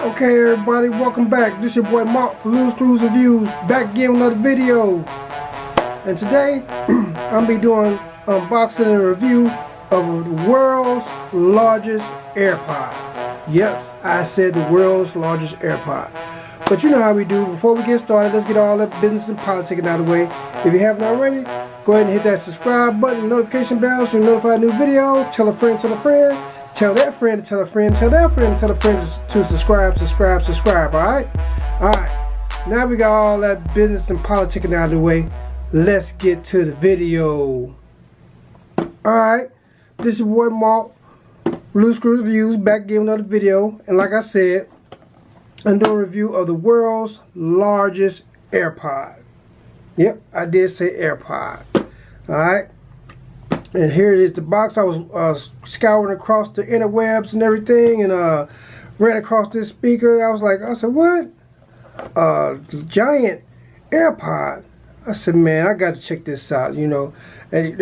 Okay, everybody, welcome back. This your boy Mark for Little Screws Reviews, back again with another video. And today, I'm be doing unboxing and review of the world's largest AirPod. Yes, I said the world's largest AirPod. But you know how we do. Before we get started, let's get all that business and politics out of the way. If you haven't already, go ahead and hit that subscribe button, notification bell, so you're notified of new videos. Tell a friend, tell a friend. Tell that friend to tell a friend, tell that friend, tell a friend to subscribe, alright? Alright, now we got all that business and politicking out of the way. Let's get to the video. Alright, this is your boy Mark, Little Screws Reviews, back again with another video. And like I said, I'm doing a review of the world's largest AirPod. Yep, I did say AirPod. Alright. And here it is, the box. I was scouring across the interwebs and everything, and ran across this speaker. I said, what? Giant AirPod. I said, man, I got to check this out, you know. And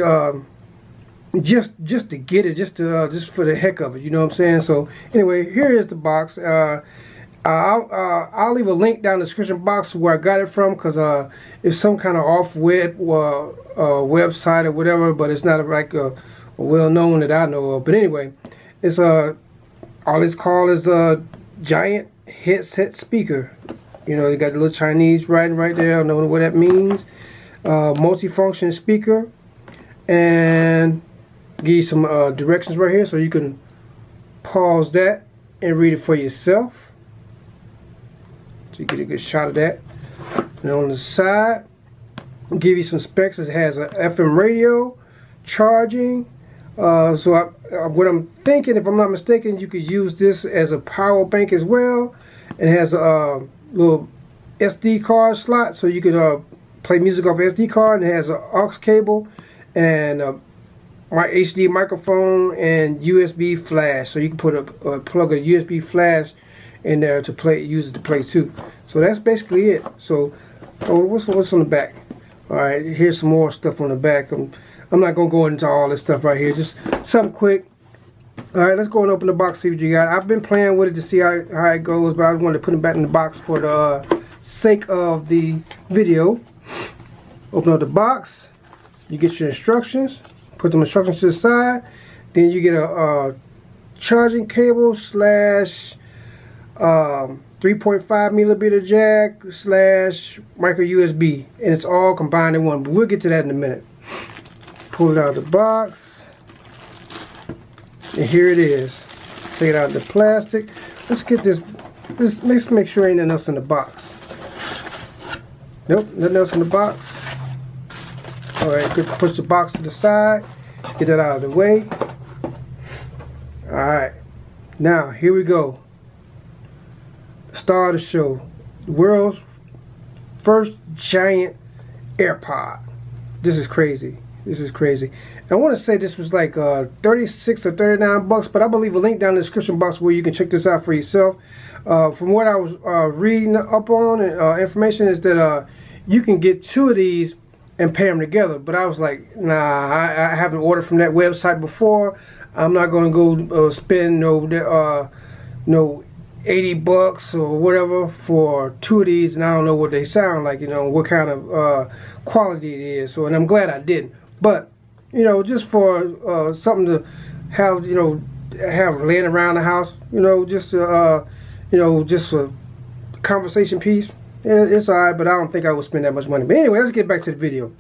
just to get it, just for the heck of it, you know what I'm saying? So anyway, here is the box. I'll leave a link down in the description box where I got it from, because it's some kind of off-web website or whatever, but it's not like a well-known that I know of. But anyway, it's all it's called is a giant headset speaker. You know, you got the little Chinese writing right there. I don't know what that means. Multifunction speaker, and give you some directions right here, so you can pause that and read it for yourself. So you get a good shot of that. And on the side, give you some specs. It has an FM radio, charging. So what I'm thinking, if I'm not mistaken, you could use this as a power bank as well. It has a little SD card slot, so you could play music off SD card. And it has an aux cable and my HD microphone and USB flash. So you can plug a USB flash in there to use it to play too. So that's basically it. So what's on the back? Alright, here's some more stuff on the back. I'm not gonna go into all this stuff right here, just something quick. Alright, let's go and open the box, see what you got. I've been playing with it to see how it goes, but I wanted to put it back in the box for the sake of the video. Open up the box, you get your instructions, put them instructions to the side, then you get a charging cable slash 3.5 millimeter jack slash micro USB, and it's all combined in one, but we'll get to that in a minute. Pull it out of the box, and here it is. Take it out of the plastic. Let's get this. Let's make sure ain't nothing else in the box. Nope, nothing else in the box. Alright, push the box to the side, get that out of the way. Alright, now here we go. Star of the show, the world's first giant AirPod. This is crazy. This is crazy. I want to say this was like 36 or 39 bucks, but I believe a link down in the description box where you can check this out for yourself. From what I was reading up on, information is that you can get two of these and pair them together. But I was like, nah, I haven't ordered from that website before. I'm not going to go spend no 80 bucks or whatever for two of these, and I don't know what they sound like, you know, what kind of quality it is. So, and I'm glad I didn't. But, you know, just for something to have, you know, have laying around the house, you know, just for conversation piece, it's alright. But I don't think I would spend that much money. But anyway, let's get back to the video.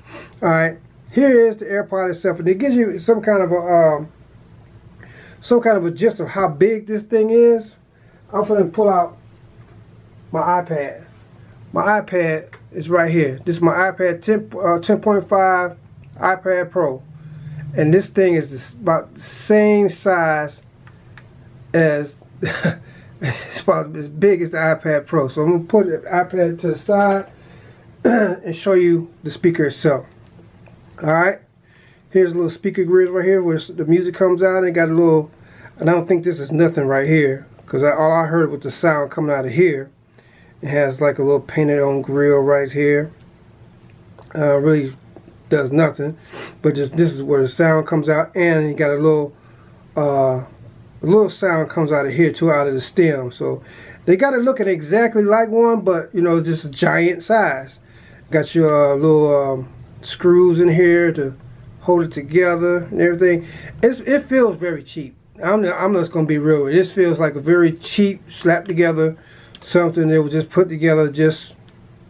Alright, here is the AirPod itself, and it gives you some kind of a gist of how big this thing is. I'm going to pull out my iPad. My iPad is right here. This is my iPad 10.5 iPad Pro. And this thing is about the same size as, it's about as big as the iPad Pro. So I'm going to put the iPad to the side and show you the speaker itself. Alright. Here's a little speaker grid right here where the music comes out, and it got a little, and I don't think this is nothing right here, because all I heard was the sound coming out of here. It has like a little painted on grill right here. Really does nothing, but just this is where the sound comes out, and you got a little a little sound comes out of here too, out of the stem. So they got it looking exactly like one, but you know, just giant size. Got your little screws in here to hold it together and everything. It feels very cheap. I'm just gonna be real. This feels like a very cheap, slapped together something that was just put together just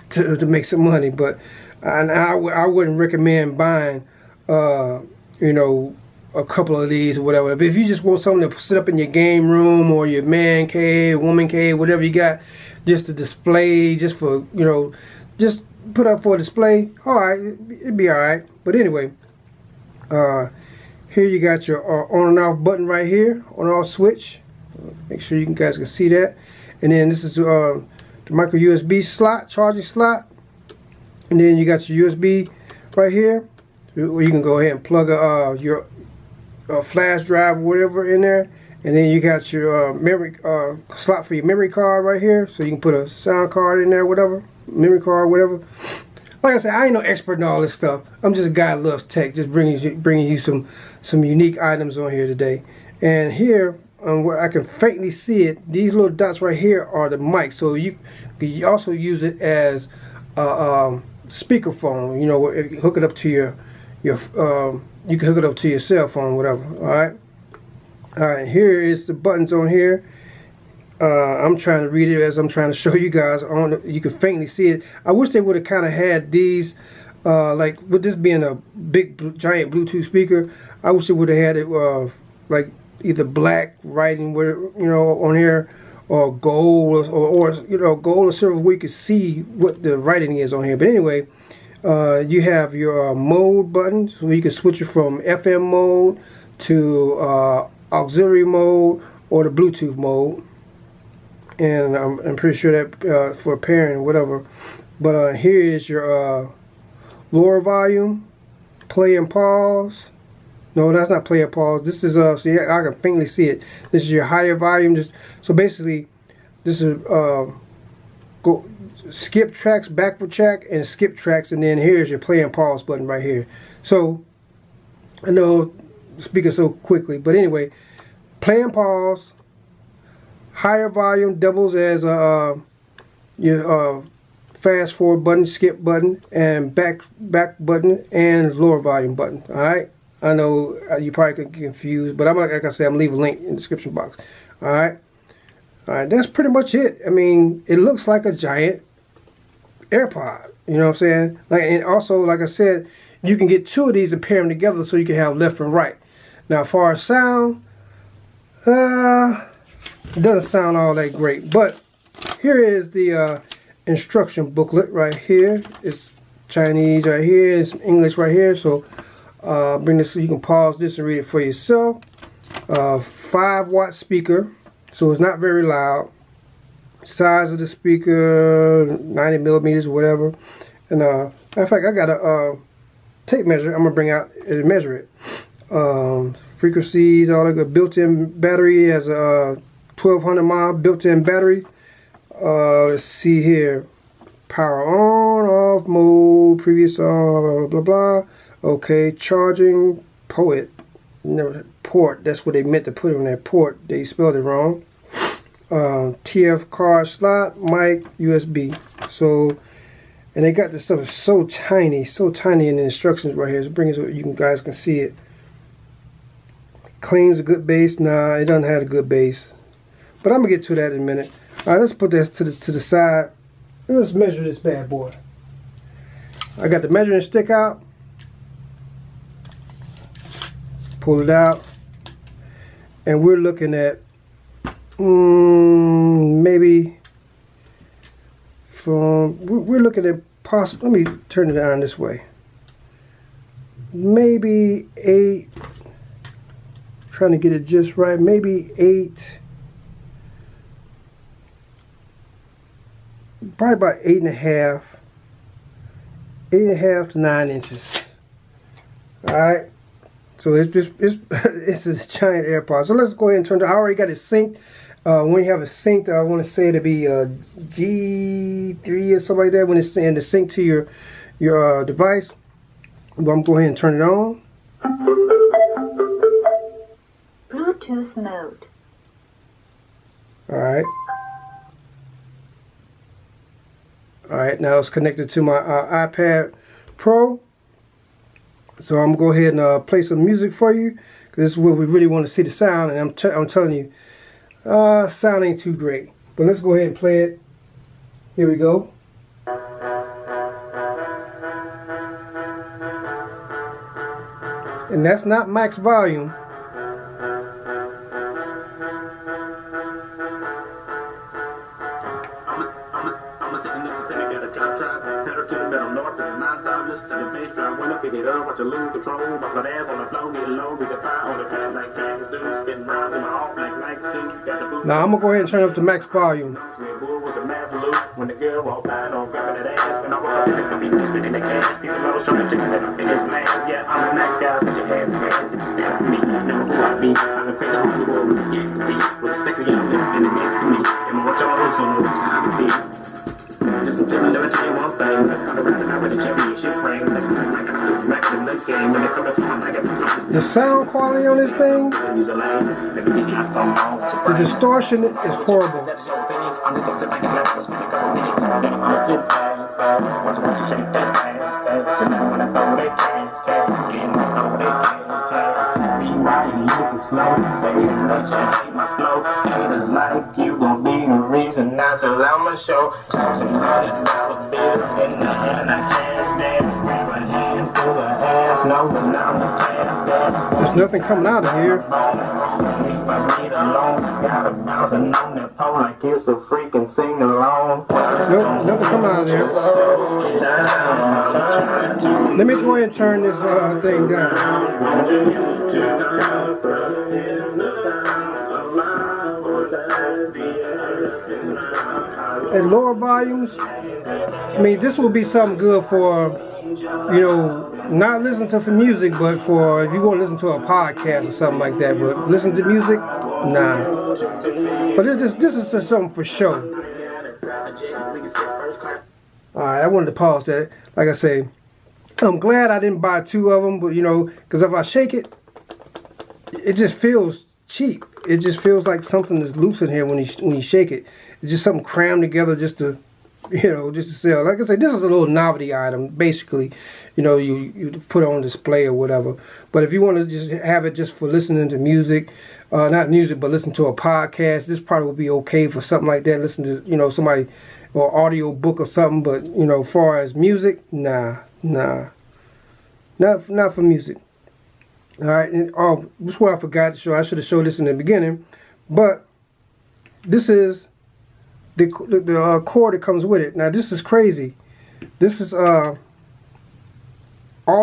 to make some money. But I wouldn't recommend buying you know, a couple of these or whatever. But if you just want something to sit up in your game room or your man cave, woman cave, whatever you got, just to display, just for, you know, just put up for a display, alright, it'd be alright. But anyway, here you got your on and off button right here, on and off switch. Make sure you guys can see that. And then this is the micro USB slot, charging slot. And then you got your USB right here, where you can go ahead and plug your flash drive or whatever in there. And then you got your memory slot for your memory card right here, so you can put a sound card in there, whatever, memory card, whatever. Like I said, I ain't no expert in all this stuff. I'm just a guy that loves tech, just bringing you some unique items on here today. And here, where I can faintly see it, these little dots right here are the mic. So you can also use it as a speakerphone. You know, hook it up to your you can hook it up to your cell phone, whatever. All right. Here is the buttons on here. I'm trying to read it as I'm trying to show you guys. You can faintly see it. I wish they would have kind of had these, like with this being a big giant Bluetooth speaker, I wish they would have had it like either black writing, where, you know, on here, or gold, or you know, gold or silver, where you can see what the writing is on here. But anyway, you have your mode button, so you can switch it from FM mode to auxiliary mode or the Bluetooth mode. And I'm pretty sure that for pairing, whatever. But here is your lower volume, play and pause. No, that's not play and pause. This is so yeah, I can faintly see it. This is your higher volume. So basically, this is go skip tracks, backward track, and skip tracks, and then here's your play and pause button right here. So I know speaking so quickly, but anyway, play and pause. Higher volume doubles as your fast forward button, skip button, and back button, and lower volume button. All right. I know you probably could get confused, but like I said, I'm leaving a link in the description box. All right. That's pretty much it. I mean, it looks like a giant AirPod. You know what I'm saying? Like, and also, like I said, you can get two of these and pair them together so you can have left and right. Now, as far as sound, it doesn't sound all that great, but here is the instruction booklet right here. It's Chinese right here, it's English right here, so bring this so you can pause this and read it for yourself. 5-watt speaker, so it's not very loud. Size of the speaker, 90 millimeters, whatever. And matter of fact, I got a tape measure. I'm gonna bring out and measure it. Frequencies, all that good. Built-in battery has a 1200 mile built-in battery. Let's see here. Power on, off mode, previous on, blah blah blah. Okay, charging port. That's what they meant to put on that port. They spelled it wrong. TF card slot, mic, USB. So, and they got this stuff so tiny in the instructions right here. So bring it so you guys can see it. Claims a good bass. Nah, it doesn't have a good bass. But I'm gonna get to that in a minute. All right, let's put this to the side. Let's measure this bad boy. I got the measuring stick out. Pull it out, and we're looking at maybe from we're looking at possible. Let me turn it down this way. Maybe 8. Trying to get it just right. Maybe 8. Probably about 8.5. 8.5 to 9 inches. All right. So it's a giant AirPod. So let's go ahead and turn it. I already got it synced. When you have it synced, I want to say it'll be G3 or something like that. When it's saying to sync to your device, I'm going to go ahead and turn it on. Bluetooth mode. Alright. Alright, now it's connected to my iPad Pro. So I'm going to go ahead and play some music for you, because this is where we really want to see the sound, and I'm telling you, sound ain't too great. But let's go ahead and play it. Here we go. And that's not max volume. I'm sitting this thing, got a drop top, pedal to the middle, north is a non-stop, listen to the bass drop, when I pick it up, watch it lose control, bounce that ass on the floor, get low, we can fire on the track like James do, spin round in my all black Nike suit, got the boot. Now I'm gonna go ahead and turn it up to max volume. Was a mad loop when the girl walked by, don't grab that ass, when I was up in the company, spinning the cash, people always trying to chicken that I'm in his man, yeah, I'm a nice guy, put your hands in hands, if you stare at me, you know who I be, I'm a crazy homeboy with a gangsta beat, with a sexy young bitch standing next to me, and my watch all this on the time to be. Just until I never tell you one thing. I'm around and I really check me shit frame. The sound quality on this thing, the distortion is horrible. Haters like you gon' be the reason I sell out my show. Tossing $100 bills in the hand I can't stand. Grab a handful of ass, no, but I'm the tab. There's nothing coming out of here. Got a bouncing on that pole like it's a freaking sing along. Nope, nothing coming out of there. Let me go ahead and turn this thing down. At lower volumes, I mean, this will be something good for, you know, not listen to for music, but for if you want to listen to a podcast or something like that. But listen to music, nah. But this is just something for show. Alright, I wanted to pause that. Like I say, I'm glad I didn't buy two of them, but you know, because if I shake it, it just feels cheap. It just feels like something is loose in here when you shake it. It's just something crammed together just to, you know, just to sell. Like I say, this is a little novelty item. Basically, you know, you put it on display or whatever. But if you want to just have it just for listening to music, not music, but listen to a podcast, this probably would be okay for something like that. Listen to, you know, somebody or audio book or something. But you know, as far as music, nah, not for music. All right, and this is what I forgot to show. I should have showed this in the beginning, but this is the cord that comes with it. Now this is crazy. This is all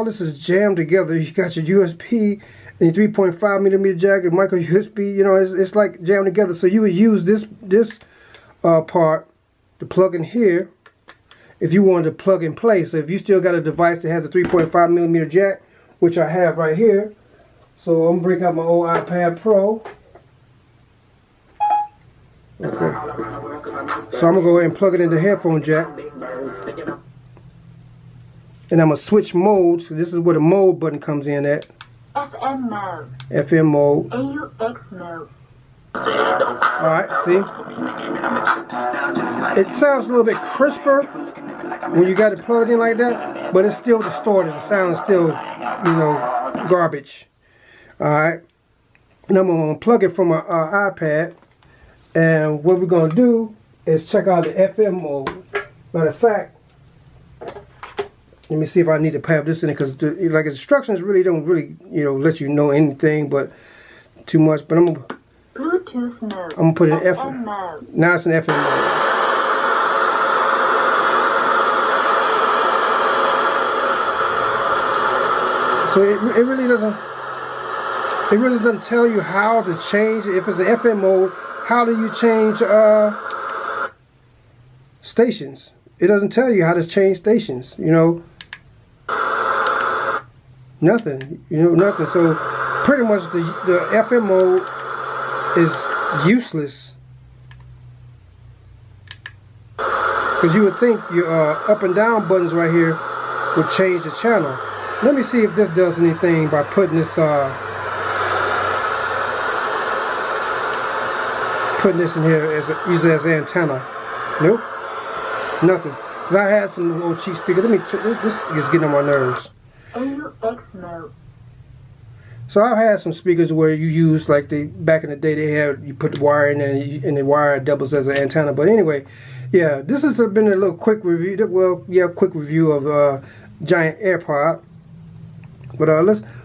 this is jammed together. You got your USB and your 3.5mm jack and micro USB. You know, it's like jammed together. So you would use this part to plug in here if you wanted to plug and play. So if you still got a device that has a 3.5mm jack, which I have right here. So I'm gonna break out my old iPad Pro. Okay. So I'm gonna go ahead and plug it into the headphone jack. And I'm gonna switch modes. So this is where the mode button comes in at. FM mode. FM mode. AUX mode. Alright, see? It sounds a little bit crisper when you got it plugged in like that, but it's still distorted. The sound is still, you know, garbage. Alright, and I'm going to plug it from my iPad, and what we're going to do is check out the FM mode. Matter of fact, let me see if I need to have this in it, because like instructions really don't you know, let you know anything but too much. But I'm going to Bluetooth mode. I'm going to put it in FM mode. Now it's in FM mode. So it really doesn't tell you how to change. If it's an FM mode, how do you change stations? It doesn't tell you how to change stations, you know. Nothing, you know, nothing. So pretty much the FM mode is useless, because you would think your up and down buttons right here would change the channel. Let me see if this does anything by putting this putting this in here as using it as an antenna. Nope, nothing. Cause I had some old cheap speakers. Let me. This is getting on my nerves. AUX mode. So I've had some speakers where you use like back in the day they had, you put the wire in there and the wire doubles as an antenna. But anyway, yeah, this has been a little quick review. Well, yeah, quick review of giant AirPod. But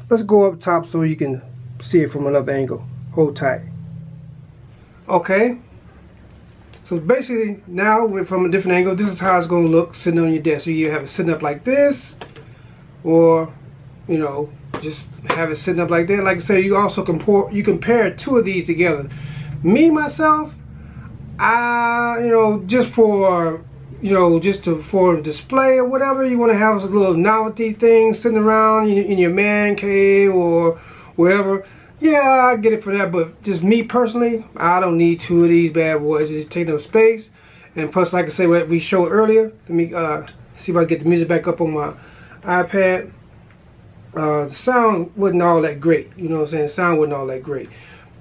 let's go up top so you can see it from another angle. Hold tight. Okay. So basically now we're from a different angle. This is how it's going to look sitting on your desk. So you have it sitting up like this, or you know, just have it sitting up like that. Like I said, you also compare two of these together. Me myself, you know, just for for display or whatever, you want to have a little novelty thing sitting around in your man cave or wherever. Yeah, I get it for that, but just me personally, I don't need two of these bad boys. It's just taking up space, and plus, like I said, what we showed earlier. Let me see if I can get the music back up on my iPad. The sound wasn't all that great, you know what I'm saying? The sound wasn't all that great,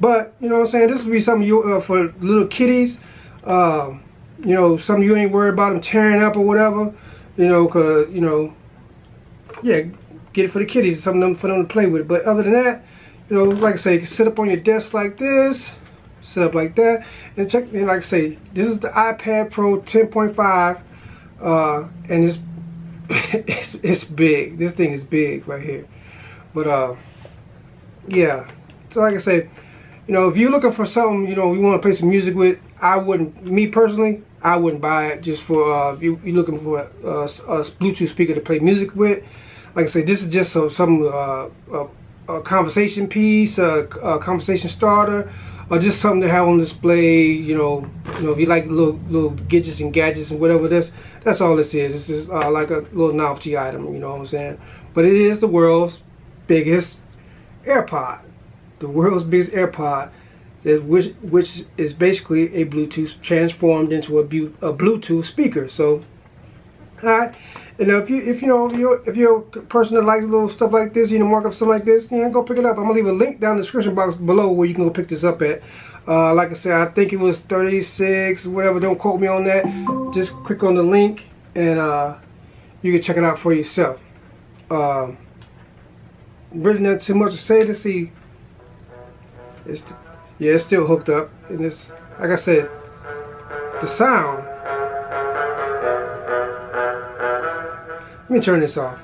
but you know what I'm saying, this would be something you for little kiddies, you know, something you ain't worried about them tearing up or whatever, you know, cause you know, yeah, get it for the kiddies, something for them to play with. But other than that, you know, like I say, you can sit up on your desk like this, sit up like that, and check. And like I say, this is the iPad Pro 10.5, and it's big. This thing is big right here. But yeah. So like I said, you know, if you're looking for something, you know, you want to play some music with, me personally, I wouldn't buy it just for if you're looking for a Bluetooth speaker to play music with. Like I said, this is just a conversation piece, a conversation starter, or just something to have on display. You know, if you like little gadgets and gadgets and whatever. That's all this is. It's just like a little novelty item. You know what I'm saying? But it is the world's biggest AirPod. The world's biggest AirPod, which is basically a Bluetooth transformed into a Bluetooth speaker. So, all right. And if you're a person that likes little stuff like this, you know, mark up something like this, yeah, go pick it up. I'm gonna leave a link down in the description box below where you can go pick this up at. Like I said, I think it was 36, whatever. Don't quote me on that. Just click on the link and you can check it out for yourself. Really not too much to say. Let's see. It's still hooked up, and it's like I said, the sound. Let me turn this off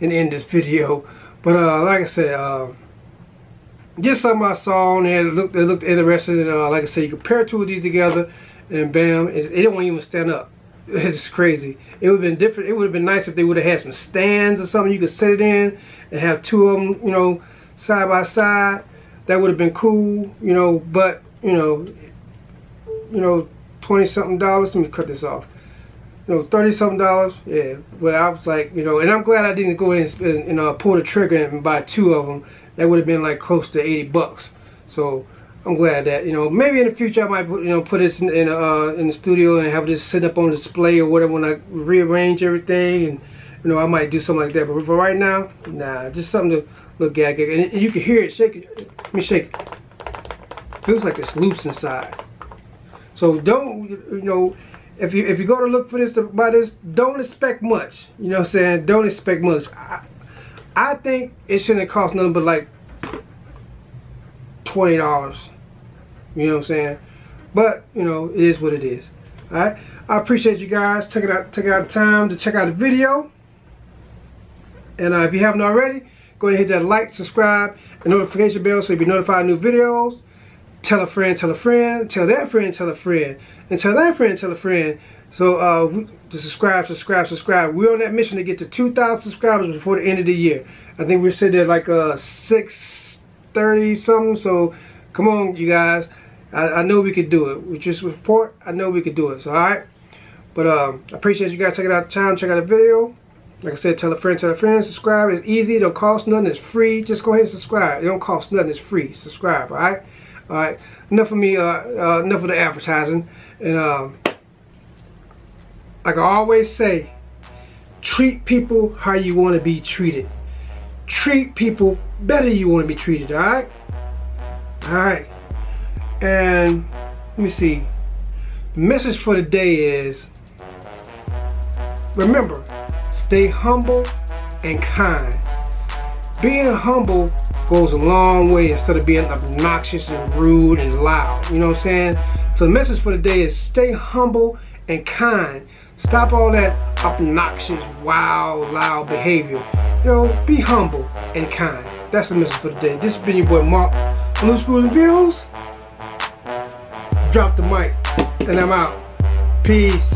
and end this video. But like I said, just something I saw on there that looked interesting. And like I said, you compare two of these together, and bam, it won't even stand up. It's crazy. It would have been different. It would have been nice if they would have had some stands or something you could set it in and have two of them, you know, side by side. That would have been cool, you know. But you know, $20-something. Let me cut this off. You know, $30-something, yeah. But I was like, you know, and I'm glad I didn't go in and pull the trigger and buy two of them. That would have been like close to $80. So I'm glad that, you know, maybe in the future I might put this in the studio and have this sit up on display or whatever when I rearrange everything, and you know, I might do something like that. But for right now, nah, just something to look at, and you can hear it shaking. Let me shake it. Feels like it's loose inside. So don't, you know. If you go to look for this, to buy this, don't expect much. You know what I'm saying? Don't expect much. I think it shouldn't cost nothing but like $20. You know what I'm saying? But you know, it is what it is. All right. I appreciate you guys taking out the time to check out the video. And if you haven't already, go ahead and hit that like, subscribe, and notification bell so you'll be notified of new videos. Tell a friend, tell a friend, tell that friend, tell a friend, and tell that friend, tell a friend. So to subscribe. We're on that mission to get to 2,000 subscribers before the end of the year. I think we're sitting at like 630 something. So come on, you guys. I know we could do it. With your support, I know we could do it. So all right. But I appreciate you guys taking out the time to check out the video. Like I said, tell a friend, subscribe. It's easy. It don't cost nothing. It's free. Just go ahead and subscribe. It don't cost nothing. It's free. Subscribe. All right. All right, enough of me, enough of the advertising. And like I always say, treat people how you want to be treated. Treat people better you want to be treated, all right? All right. And let me see. The message for the day is, remember, stay humble and kind. Being humble goes a long way instead of being obnoxious and rude and loud. You know what I'm saying? So the message for the day is stay humble and kind. Stop all that obnoxious, wild, loud behavior. You know, be humble and kind. That's the message for the day. This has been your boy Mark from Loose Screws and Views. Drop the mic and I'm out. Peace.